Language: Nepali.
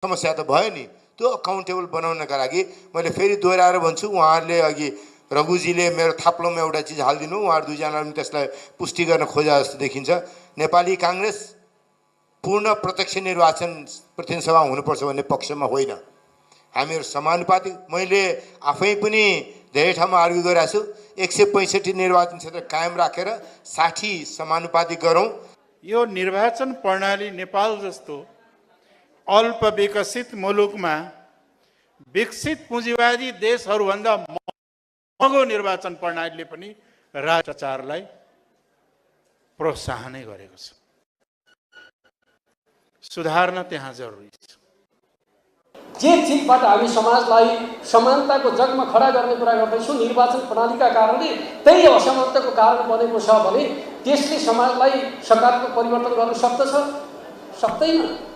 समस्या त भयो नि। त्यो अकाउन्टेबल बनाउनका लागि मैले फेरि दोहोऱ्याएर भन्छु, उहाँहरूले अघि रघुजीले मेरो थाप्लोमा एउटा चिज हालिदिनु, उहाँहरू दुईजनाले पनि त्यसलाई पुष्टि गर्न खोजा जस्तो देखिन्छ। नेपाली काङ्ग्रेस पूर्ण प्रत्यक्ष निर्वाचन प्रतिनिधि सभा हुनुपर्छ भन्ने पक्षमा होइन, हामीहरू समानुपातिक। मैले आफै पनि धेरै ठाउँमा आर्ग्यु गरिरहेको छु, 165 निर्वाचन क्षेत्र कायम राखेर 60 समानुपातिक गरौँ। यो निर्वाचन प्रणाली नेपाल जस्तो अल्प विकसित मुलुकमा विकसित पुँजीवादी देशहरूभन्दा महँगो निर्वाचन प्रणालीले पनि भ्रष्टाचारलाई प्रोत्साहनै गरेको छ। सुधार्न त्यहाँ जरुरी छ। जे चिजबाट हामी समाजलाई समानताको जगमा खडा गर्ने कुरा गर्दैछौँ, निर्वाचन प्रणालीका कारणले त्यही असमानताको कारण बनेको छ भने त्यसले समाजलाई सकारात्मक परिवर्तन गर्न सक्दछ? सक्दैन।